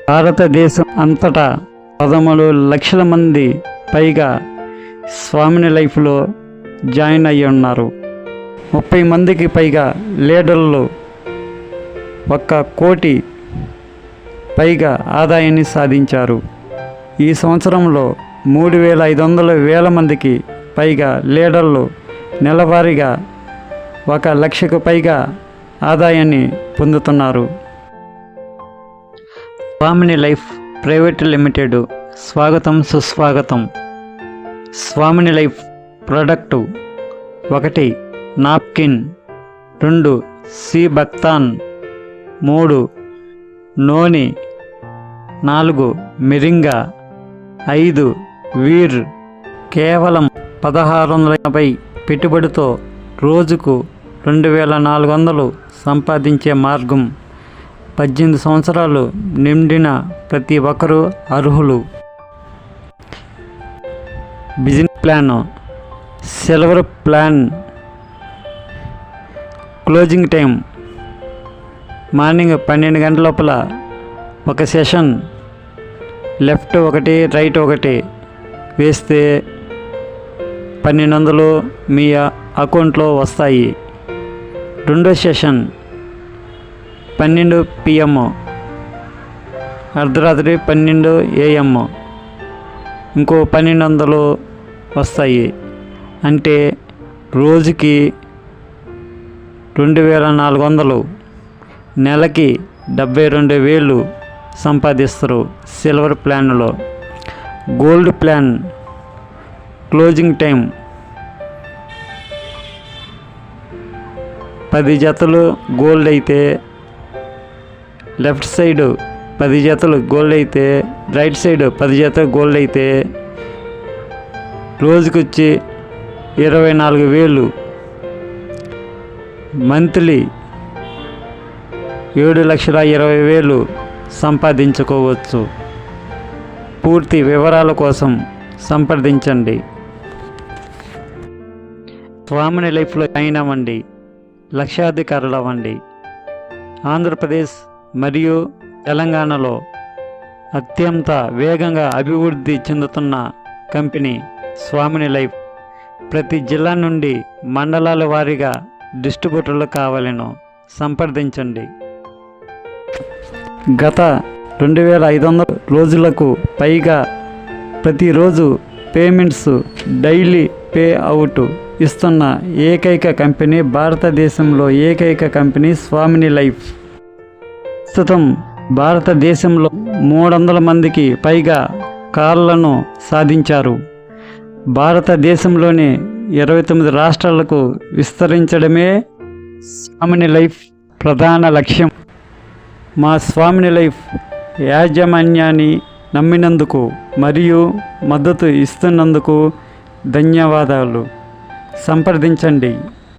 భారతదేశం అంతటా 13 లక్షల మంది పైగా స్వామిని లైఫ్లో జాయిన్ అయ్యి ఉన్నారు. 30 మందికి పైగా లీడర్లు 1 కోటి పైగా ఆదాయాన్ని సాధించారు. ఈ సంవత్సరంలో 3,500 మందికి పైగా లీడర్లు నెలవారీగా 1 లక్షకు పైగా ఆదాయాన్ని పొందుతున్నారు. స్వామిని లైఫ్ ప్రైవేట్ లిమిటెడ్ స్వాగతం సుస్వాగతం. స్వామిని లైఫ్ ప్రోడక్టు 1 నాప్కిన్, 2 సి బక్తాన్, 3 నోని, 4 మిరింగా, 5 వీర్. కేవలం 1,680 పెట్టుబడితో రోజుకు 2,400 సంపాదించే మార్గం. 18 సంవత్సరాలు నిండిన ప్రతి ఒక్కరూ అర్హులు. Business plan, silver plan. Closing time morning 12 గంటల లోపల 1 సెషన్, లెఫ్ట్ 1 రైట్ 1 వేస్తే 1,200 మీ అకౌంట్లో వస్తాయి. రెండో సెషన్ 12 PM, అర్ధరాత్రి 12 AM, ఇంకో 1,200 వస్తాయి. అంటే రోజుకి 2,400, నెలకి 72,000 సంపాదిస్తారు సిల్వర్ ప్లాన్లో. గోల్డ్ ప్లాన్ క్లోజింగ్ టైం 10 జతలు గోల్డ్ అయితే లెఫ్ట్ సైడ్ 10 జతలు గోల్డ్ అయితే రైట్ సైడ్ 10 జతలు గోల్డ్ అయితే రోజుకొచ్చి 24,000. మంత్లీ 7,20,000 సంపాదించుకోవచ్చు. పూర్తి వివరాల కోసం సంప్రదించండి. స్వామిని లైఫ్లో జాయిన్ అవ్వండి, లక్షాధికారులు అవ్వండి. ఆంధ్రప్రదేశ్ మరియు తెలంగాణలో అత్యంత వేగంగా అభివృద్ధి చెందుతున్న కంపెనీ స్వామిని లైఫ్. ప్రతి జిల్లా నుండి మండలాల వారీగా డిస్ట్రిబ్యూటర్లు కావాలను సంప్రదించండి. గత 2,500 రోజులకు పైగా ప్రతిరోజు పేమెంట్స్ డైలీ పే అవుట్ ఇస్తున్న ఏకైక కంపెనీ, భారతదేశంలో ఏకైక కంపెనీ స్వామిని లైఫ్. ప్రస్తుతం భారతదేశంలో 300 మందికి పైగా కార్లను సాధించారు. భారతదేశంలోని 29 రాష్ట్రాలకు విస్తరించడమే స్వామిని లైఫ్ ప్రధాన లక్ష్యం. మా స్వామిని లైఫ్ యాజమాన్యాన్ని నమ్మినందుకు మరియు మద్దతు ఇస్తున్నందుకు ధన్యవాదాలు. సంప్రదించండి.